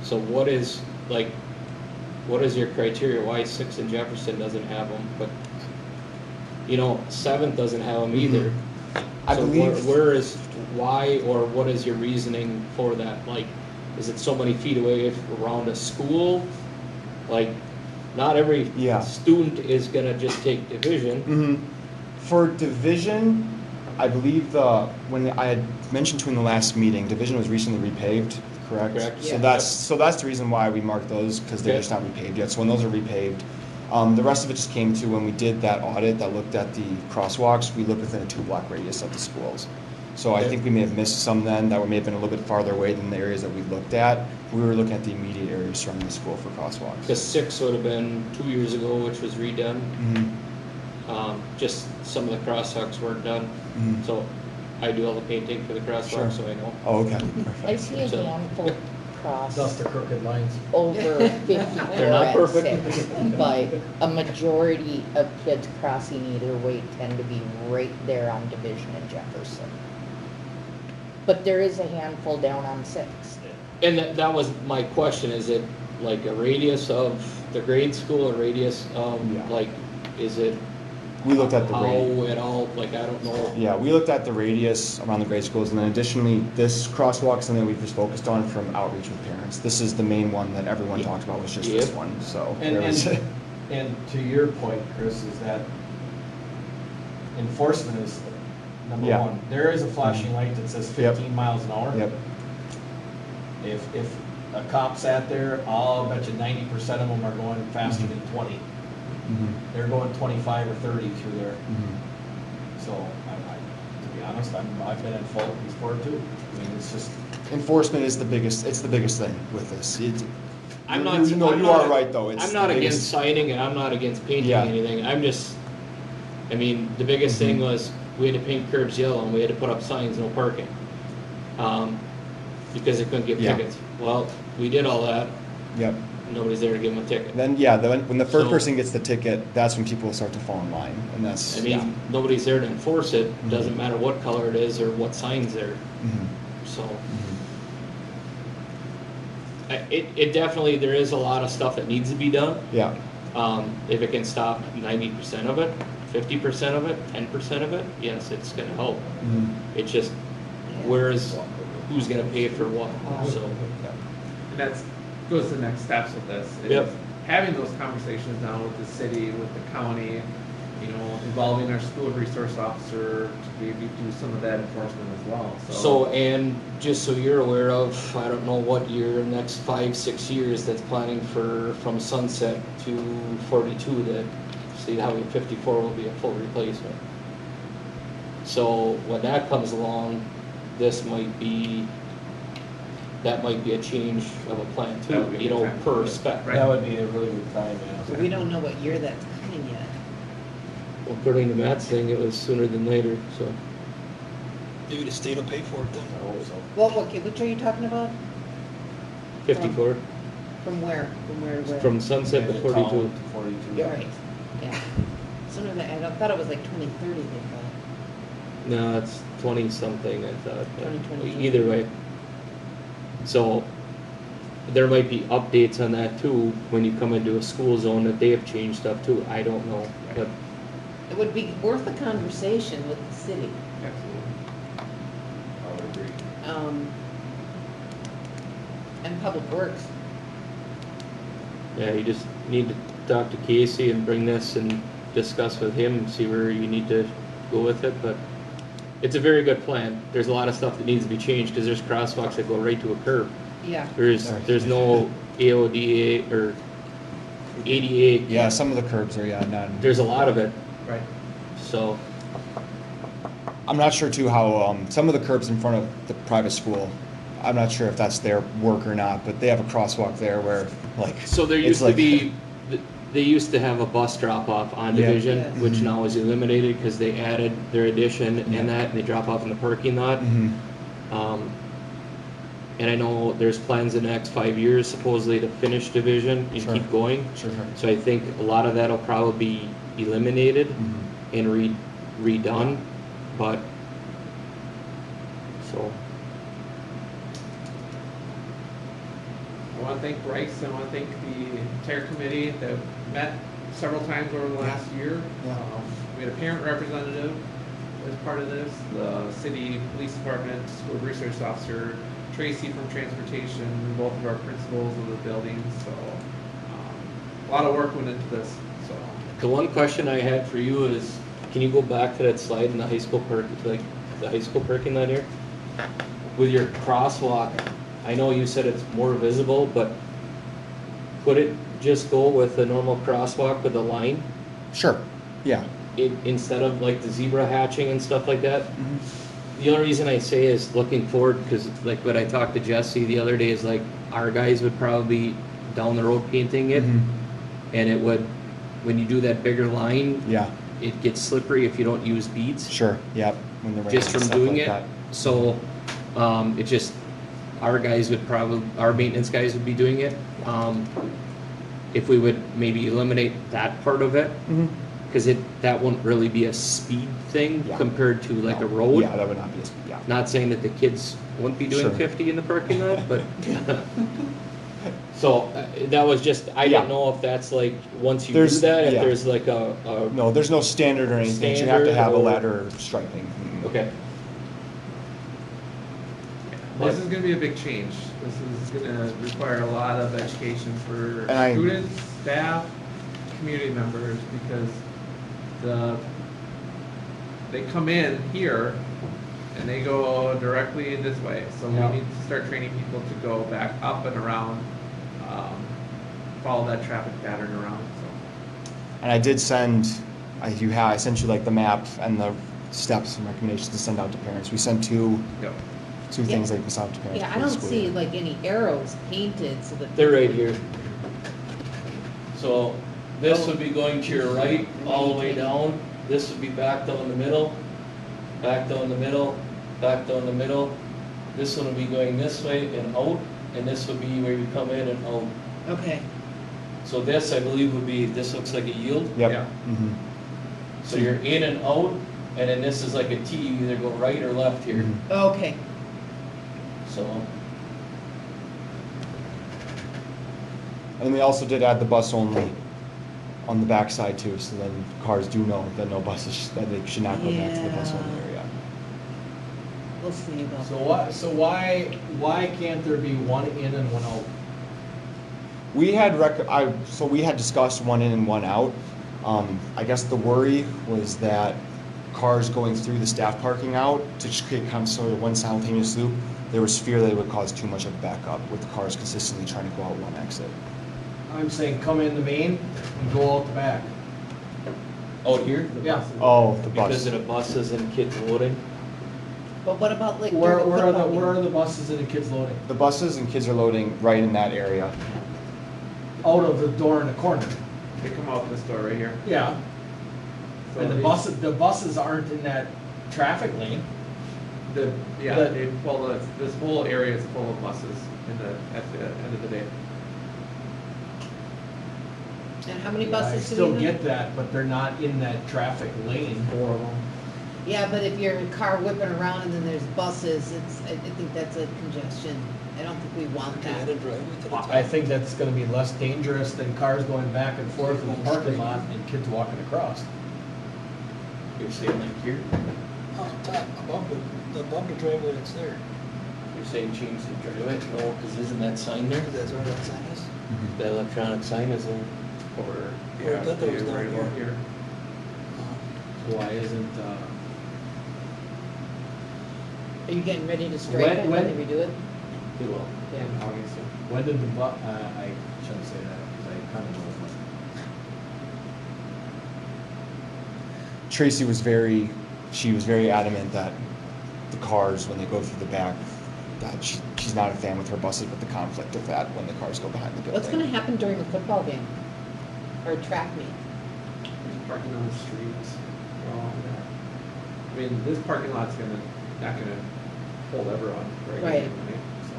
So what is your criteria? Why 6th and Jefferson doesn't have them, but 7th doesn't have them either? I So believe- why or what is your reasoning for that? Like, is it so many feet away around a school? Like, not every Yeah. student is gonna just take Division. Mm-hmm. For Division, I believe when I had mentioned to you in the last meeting, Division was recently repaved, correct? Correct. So Yeah. that's the reason why we marked those, because they're Okay. just not repaved yet. So when those are repaved, the rest of it just came to when we did that audit that looked at the crosswalks, we looked within a 2-block radius of the schools. So I Okay. think we may have missed some then that may have been a little bit farther away than the areas that we looked at. We were looking at the immediate areas surrounding the school for crosswalks. Because 6 would have been 2 years ago, which was redone. Mhm. Just some of the crosswalks weren't done. Mhm. So I do all the painting for the Sure. crosswalks, so I know. Oh, okay, I perfect. see a So- handful cross Dust the crooked lines. over 54 They're not at perfect. 6, but a majority of kids crossing either way tend to be right there on Division and Jefferson. But there is a handful down on 6. And that was my question, is it like a radius of the grade school, a radius of, Yeah. like, is it We looked at the how radius. it all, like, I don't know. Yeah, we looked at the radius around the grade schools, and then additionally, this crosswalk, something we've just focused on from outreach with parents. This is the main one that everyone talked about, was just this Yep. one, so. And, there was- and to your point, Chris, is that enforcement is number Yeah. one. There is a flashing light that says Yep. 15 miles an hour. Yep, If a cop sat there, I'll bet you 90% of them are going faster than 20. mhm, They're going 25 or 30 through there. mhm. So, to be honest, I've been in fault before too. I mean, it's just, Enforcement is the biggest, it's the biggest thing with this. I'm not. No, I'm you not- are right, though. It's I'm not the against biggest- signing and I'm not against painting Yeah. anything. I'm just, I mean, the biggest thing Mhm. was we had to paint curbs yellow and we had to put up signs, no parking. Because they couldn't get Yeah. tickets. Well, we did all that. Yep. Nobody's there to give them a ticket. Then, yeah, when the first So- person gets the ticket, that's when people start to fall in line, and that's, I yeah. mean, nobody's there to enforce it. Mhm. Doesn't matter what color it is or what sign's there. Mhm, So mhm. it definitely, there is a lot of stuff that needs to be done. Yeah, If it can stop 90% of it, 50% of it, 10% of it, yes, it's gonna help. mhm, It's just, who's gonna pay for what, so. And that's, goes to the next steps with this. is Yep. Having those conversations now with the city, with the county, you know, involving our school resource officer to maybe do some of that enforcement as well, So, and just so you're aware of, I don't know what year, next 5, 6 years, that's planning for, from Sunset to 42, that State Highway 54 will be a full replacement. So when that comes along, that might be a change of a plan That too, would be a you know, good time. per spec. Right. that would be a really good time, So yeah. we don't know what year that's coming yet. Well, according to Matt's thing, it was sooner than later, so. Maybe the state will pay for it then. I hope so. Well, okay, which are you talking about? 54, From where? From where? from Sunset to Maybe 42. town to 42. Right, yeah. Sooner than, I thought it was like 2030 they thought. No, it's 20-something, I thought. but 2022. Either way. So, there might be updates on that too, when you come into a school zone, that they have changed stuff too, I don't know. But It would be worth a conversation with the city. Absolutely. I would agree. And Public Works. yeah, you just need to talk to Casey and bring this and discuss with him, and see where you need to go with it, but it's a very good plan. There's a lot of stuff that needs to be changed, because there's crosswalks that go right to a curb. Yeah. There's no AODA or ADA. yeah, some of the curbs are, yeah, not. There's a lot of it, Right. so. I'm not sure too how, some of the curbs in front of the private school, I'm not sure if that's their work or not, but they have a crosswalk there where, like. So there it's used to like- be, they used to have a bus drop off on Yeah. Division, Yeah. which now is eliminated because they added their addition Yeah. and that, and they drop off in the parking lot. Mhm, And I know there's plans in the next 5 years supposedly to finish Division and Sure. keep going. sure, sure. So I think a lot of that'll probably be eliminated Mhm. and redone, but, so. I want to thank Bryce, I want to thank the entire committee that met several times over the last year. Yeah. We had a parent representative as part of this, the city police department, school resource officer, Tracy from transportation, both of our principals of the buildings, so a lot of work went into this, so. The one question I had for you is, can you go back to that slide in the high school the high school parking lot here? With your crosswalk, I know you said it's more visible, but could it just go with the normal crosswalk with a line? Sure, yeah. Instead of like the zebra hatching and stuff like that? Mhm. The only reason I say is looking forward, because like what I talked to Jesse the other day is like, our guys would probably be down the road painting it, Mhm. and it would, when you do that bigger line, Yeah, it gets slippery if you don't use beads, sure, yep. When the rain just and from stuff doing like it. that. So, it just, our guys would probably, our maintenance guys would be doing it. If we would maybe eliminate that part of it, Mhm. because that wouldn't really be a speed thing Yeah. compared to like a No, road. Yeah, that would not be, yeah. Not saying that the kids wouldn't be doing Sure. 50 in the parking lot, but So that was just, I Yeah. didn't know if that's like, once you do There's- that, if yeah. there's like a, No, there's no standard or anything. You have to Standard have a or- ladder striping. Mm-mm. okay. This is gonna be a big change. This is gonna require a lot of education for And I- students, staff, community members, because they come in here and they go directly this way. So Yeah. we need to start training people to go back up and around, follow that traffic pattern around, so. And I did send, I sent you like the map and the steps and recommendations to send out to parents. We sent two Yep. things like this out to parents. Yeah, I before the don't school see year. like any arrows painted so that. They're right here. So this would be going to your right all the way down. This would be back down the middle, back down the middle, back down the middle. This one would be going this way and out, and this would be where you come in and out. Okay, So this, I believe, would be, this looks like a yield. Yep. Yeah. Mhm. So you're in and out, and then this is like a T, you either go right or left here. Mhm. okay. So, And then we also did add the bus only on the backside too, so then cars do know that no buses, that they should not go back to the bus only Yeah. area. We'll see about that. So why can't there be one in and one out? We had so we had discussed one in and one out. I guess the worry was that cars going through the staff parking out to just create kind of sort of one simultaneous loop, there was fear that it would cause too much of a backup with cars consistently trying to go out one exit. I'm saying come in the main and go out the back. out here, Yeah. Oh, the because bus. of the buses and kids loading. But what about like Where during the football where are game? the buses and the kids loading? The buses and kids are loading right in that area. Out of the door in the corner. They come out this door right here. Yeah. So And the buses aren't in that traffic lane. Yeah, the- this whole area is full of buses at the end of the day. And how many I buses do still we have? get that, but they're not in that traffic lane. 4 of them. Yeah, but if you're in a car whipping around and then there's buses, I think that's a congestion. I don't think we want Okay, add that. a driveway to the top. I think that's gonna be less dangerous than cars going back and forth in the parking lot and kids walking across. You're saying like here? On top, above the driveway that's there. You're saying change the driveway? No, because isn't that sign there? That's where that sign is. That electronic sign is there. Or, Oh, I thought that was down right about here. here. So why isn't, Are you getting ready to strike it when they redo it? They will. Yeah. In August, yeah. when did I shouldn't say that, because I kind of know. Tracy was she was very adamant that the cars, when they go through the back, that she's not a fan with her buses, but the conflict of that when the cars go behind the building. What's gonna happen during a football game? Or a track meet? There's parking on the streets. Well, yeah. I mean, this parking lot's not gonna hold everyone, right? Right. So,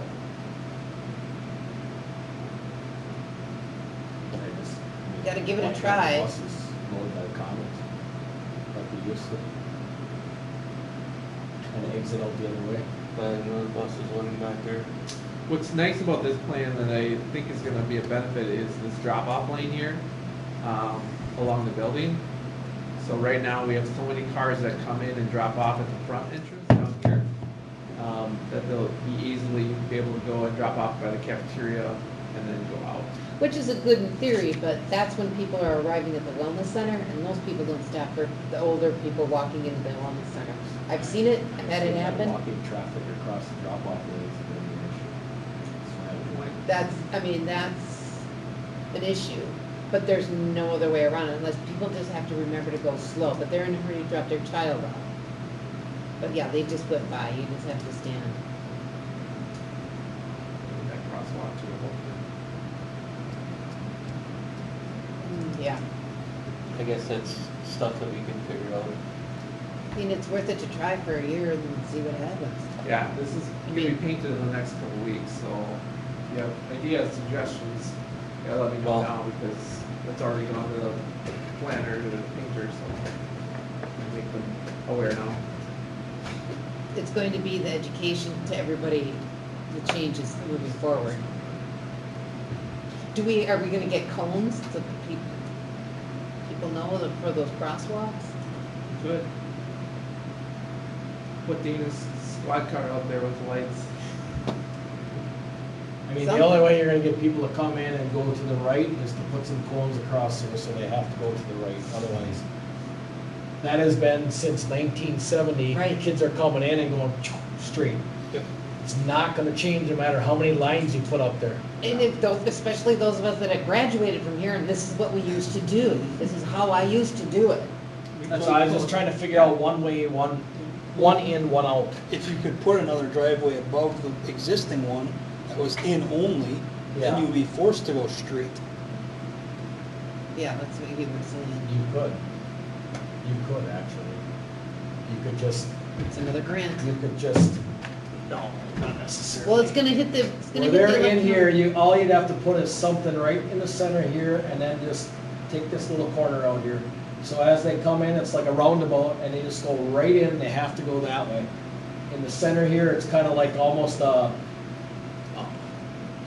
Gotta give it a try. Buses loaded by the Commons, like they used to. And exit out the other way. But I know the bus is running back there. What's nice about this plan that I think is gonna be a benefit is this drop-off lane here, along the building. So right now, we have so many cars that come in and drop off at the front entrance down here, that they'll be easily be able to go and drop off by the cafeteria and then go out. Which is a good in theory, but that's when people are arriving at the wellness center, and most people don't stop for the older people walking into the wellness center. I've seen it, I've had it happen. Walking traffic across the drop-off lanes is gonna be an issue. That's why I would like. That's an issue, but there's no other way around it unless people just have to remember to go slow, but they're in a hurry to drop their child off. But yeah, they just went by, you just have to stand. That crosswalk too, hopefully. Yeah, I guess that's stuff that we can figure out. I mean, it's worth it to try for a year and see what happens. Yeah, this is gonna be painted in the next couple weeks, so if you have ideas, suggestions, you gotta let me know Well- now, because it's already gone to the planner, to the painter, so make them aware now. It's going to be the education to everybody, the changes moving forward. are we gonna get cones so that people know that for those crosswalks? Good. Put Dana's squad car out there with the lights. I mean, the only way you're gonna get people to come in and go to the right is to put some cones across there, so they have to go to the right, otherwise. That has been since 1970. Right. Kids are coming in and going straight. Yep. It's not gonna change no matter how many lines you put up there. And if those, especially those of us that have graduated from here, and this is what we used to do, this is how I used to do it. That's why I was just trying to figure out one way, one in, one out. If you could put another driveway above the existing one that was in only, Yeah. then you'd be forced to go straight. Yeah, that's what you were saying. You could. You could, actually. You could just, It's another grant. no, not necessarily. Well, it's gonna hit the, it's gonna Where hit the. they're in electron- here, all you'd have to put is something right in the center here, and then just take this little corner out here. So as they come in, it's like a roundabout, and they just go right in, they have to go that way. In the center here, it's kinda like almost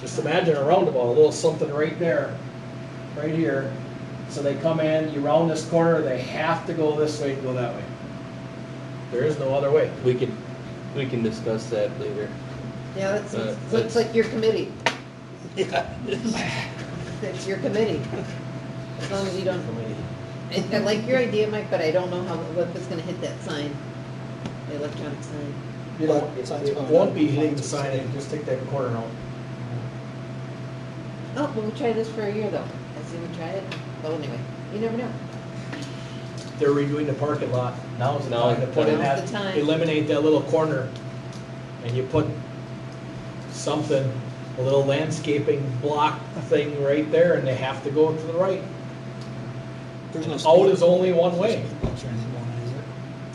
just imagine a roundabout, a little something right there, right here. So they come in, you round this corner, they have to go this way and go that way. There is no other way. We can discuss that later. Yeah, that's, Uh, so it's like your committee. Yeah. It's your committee. As long as you don't, I like your idea, Mike, but I don't know if it's gonna hit that sign, the electronic sign. You know, But it won't be hitting the sign, just take that corner out. Oh, well, we try this for a year though. I say we try it. Well, anyway, you never know. They're redoing the parking lot. Now's the Now- time to put in Now's that, the time. eliminate that little corner. And you put something, a little landscaping block thing right there, and they have to go to the right. There's no Out is only one way. speed bumps or anything going on, is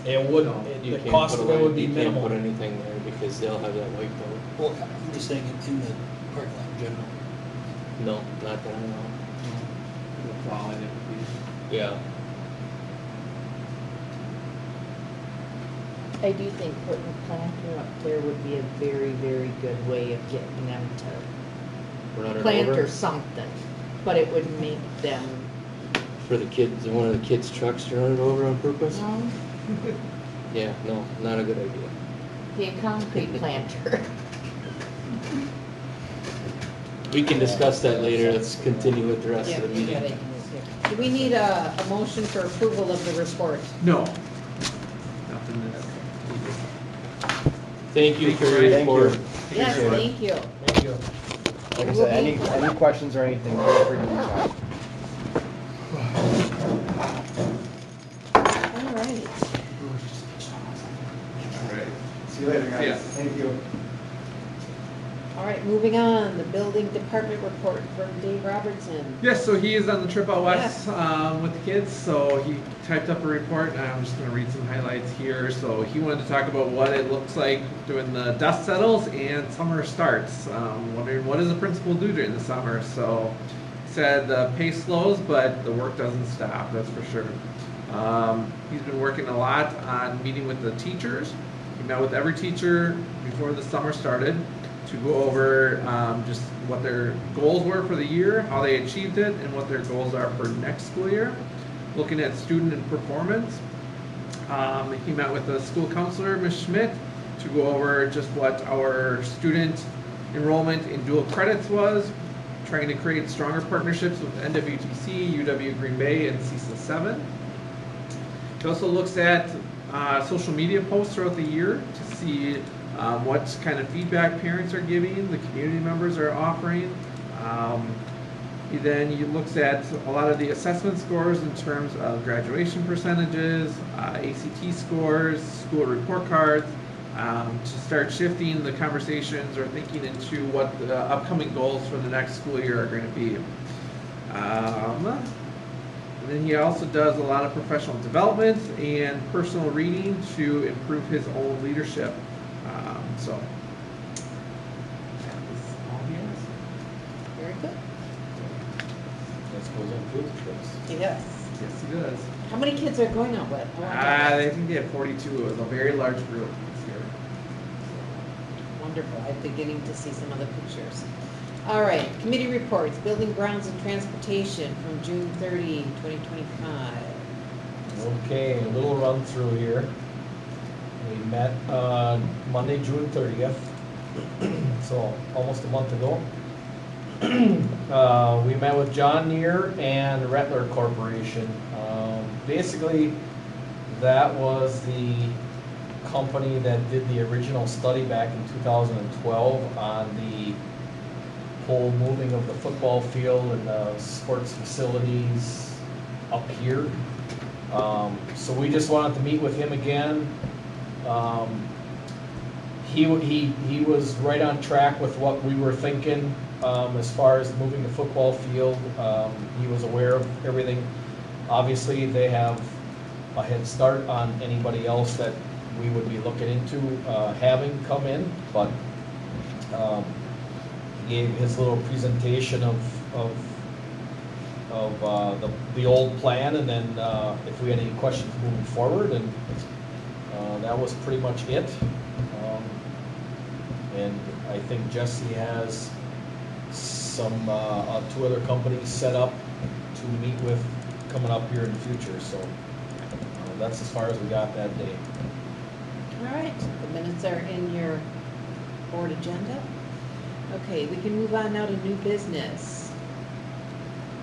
there? It would, You the can't cost put of a it line- would be you minimal. can't put anything there because they'll have that wiped out. Well, I'm just saying in the parking lot in general. No, not that I know. The plow in it would be- Yeah. I do think putting a planter up there would be a very, very good way of getting them to Run it plant over or something. But it would make them, for the kids, one of the kids' trucks to run it over on purpose. well, Yeah, no, not a good idea. be a concrete planter. We can discuss that later. Let's continue with the rest Yeah, of the we got meeting. it. Do we need a motion for approval of the report? No. Nothing that's needed. Thank you for your Thank report. Yes, Appreciate it. thank you. Thank you. Like I said, any questions or anything, feel free to reach out. All right. Right. See you later, guys. Yeah. Thank you. All right, moving on, the building department report from Dave Robertson. Yes, so he is on the trip out west Yes. with the kids, so he typed up a report, and I'm just gonna read some highlights here. So he wanted to talk about what it looks like when the dust settles and summer starts. Wondering what does the principal do during the summer? So he said the pace slows, but the work doesn't stop, that's for sure. He's been working a lot on meeting with the teachers. He met with every teacher before the summer started to go over just what their goals were for the year, how they achieved it, and what their goals are for next school year. Looking at student and performance. He met with the school counselor, Ms. Schmidt, to go over just what our student enrollment in dual credits was, trying to create stronger partnerships with NWTC, UW Green Bay, and CISA 7. He also looks at social media posts throughout the year to see what kind of feedback parents are giving, the community members are offering. He looks at a lot of the assessment scores in terms of graduation percentages, ACT scores, school report cards, to start shifting the conversations or thinking into what the upcoming goals for the next school year are going to be. And then he also does a lot of professional development and personal reading to improve his own leadership. So that is all he has. Very good. This goes on field trips. Yes. Yes, he does. How many kids are going out with? I think they had 42. It was a very large group this year. Wonderful. I've been getting to see some of the pictures. All right, committee reports, building, grounds, and transportation from June 30, 2025. Okay, a little run through here. We met Monday, June 30th, so almost a month ago. We met with John Neer and Rettler Corporation. Basically, that was the company that did the original study back in 2012 on the whole moving of the football field and the sports facilities up here. So we just wanted to meet with him again. He was right on track with what we were thinking as far as moving the football field. He was aware of everything. Obviously, they have a head start on anybody else that we would be looking into having come in, but gave his little presentation of the old plan, and then if we had any questions moving forward, and that was pretty much it. And I think Jesse has some 2 other companies set up to meet with coming up here in the future, so that's as far as we got that day. All right, the minutes are in your board agenda. Okay, we can move on now to new business.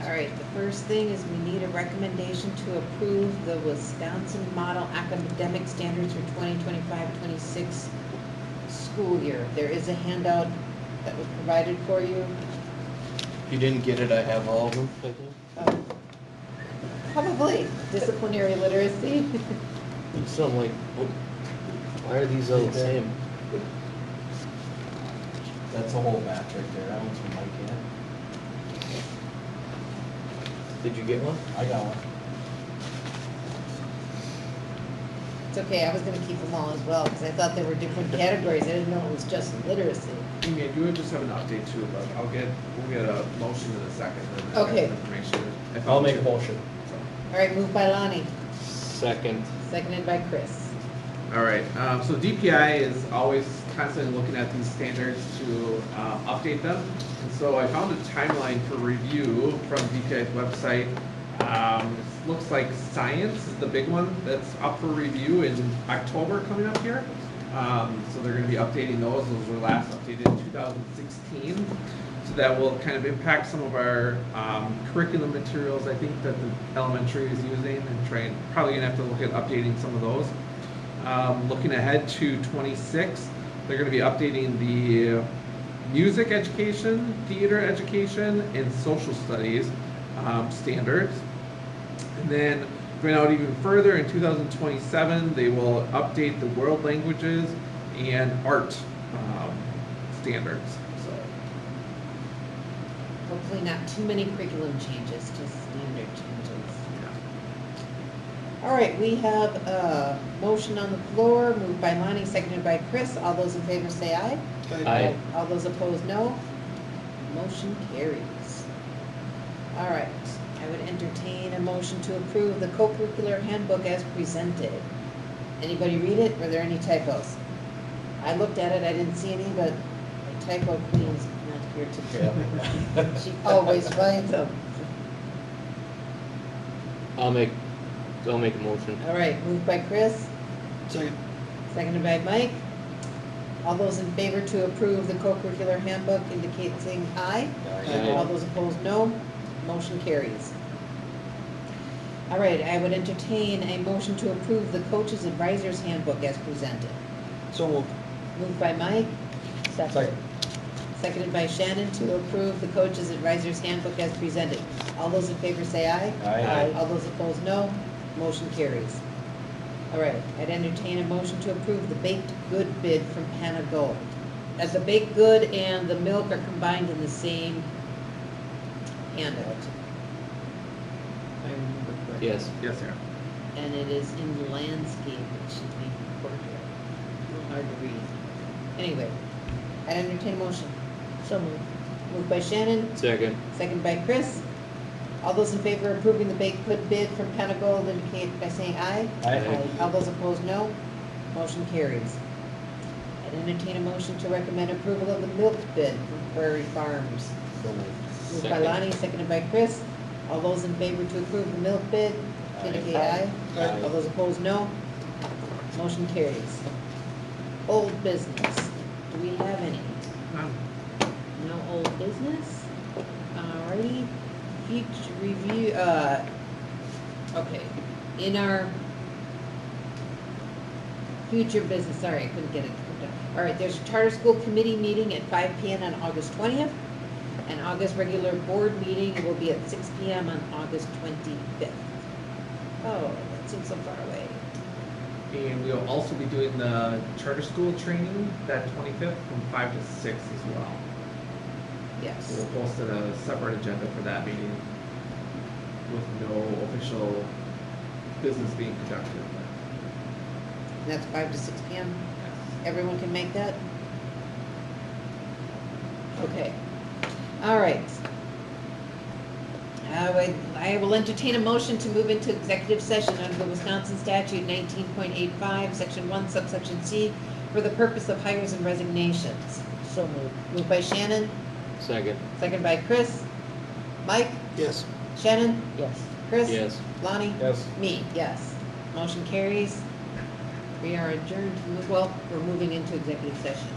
All right, the first thing is we need a recommendation to approve the Wisconsin Model Academic Standards for 2025-26 school year. There is a handout that was provided for you. If you didn't get it, I have all of them, I think. Probably disciplinary literacy. So I'm like, why are these all the same? That's a whole batch right there. That one's from Mike, yeah. Did you get one? I got one. It's okay, I was gonna keep them all as well, because I thought there were different categories. I didn't know it was just literacy. Amy, you would just have an update too, but we'll get a motion in a second. And then Okay. Information. I'll make a motion. All right, moved by Lonnie, Second. seconded by Chris. All right, so DPI is always constantly looking at these standards to update them. And so I found a timeline for review from DPI's website. It looks like science is the big one that's up for review in October coming up here. So they're gonna be updating those. Those were last updated in 2016. So that will kind of impact some of our curriculum materials, I think, that the elementary is using, and probably gonna have to look at updating some of those. Looking ahead to 26, they're gonna be updating the music education, theater education, and social studies standards. And then going out even further, in 2027, they will update the world languages and art standards. So Hopefully not too many curriculum changes, just standard changes. yeah. All right, we have a motion on the floor, moved by Lonnie, seconded by Chris. All those in favor say aye. Aye. All those opposed, no. Motion carries. All right, I would entertain a motion to approve the co-curricular handbook as presented. Anybody read it? Were there any typos? I looked at it, I didn't see any, but the typo queen's not here today. She always finds them. I'll make a motion. All right, moved by Chris, Second. seconded by Mike. All those in favor to approve the co-curricular handbook indicate saying aye. Aye. All those opposed, no. Motion carries. All right, I would entertain a motion to approve the coaches advisors handbook as presented. So moved. Moved by Mike, Second. seconded by Shannon to approve the coaches advisors handbook as presented. All those in favor say aye. Aye. All those opposed, no. Motion carries. All right, I'd entertain a motion to approve the baked good bid from Hannah Gold. As the baked good and the milk are combined in the same handout. If I remember correctly. Yes. Yes, sir. And it is in landscape, it should be cordial. A little hard to read. Anyway, I'd entertain a motion. So moved. Moved by Shannon, Second. second by Chris. All those in favor of approving the baked good bid from Pentagold indicate by saying aye. Aye. All those opposed, no. Motion carries. I'd entertain a motion to recommend approval of the milk bid for Prairie Farms. So moved. Moved by Second. Lonnie, seconded by Chris. All those in favor to approve the milk bid, indicate aye. Aye. All those opposed, no. Motion carries. Old business, do we have any? No old business? Alrighty, future review, okay, in our future business, sorry, I couldn't get it. Alright, there's a charter school committee meeting at 5 PM on August 20th. And August regular board meeting will be at 6 PM on August 25th. Oh, that seems so far away. And we'll also be doing the charter school training that 25th from 5 to 6 as well. So Yes. we'll post a separate agenda for that meeting with no official business being conducted. And that's 5 to 6 PM? Yes. Everyone can make that? Okay. All right. I will entertain a motion to move into executive session under the Wisconsin statute 19.85, section 1, subsection C, for the purpose of hires and resignations. So moved. Moved by Shannon, Second. second by Chris. Mike? Yes. Shannon? Yes. Chris? Yes. Lonnie? Yes. Me, yes. Motion carries. We are adjourned. Well, we're moving into executive session.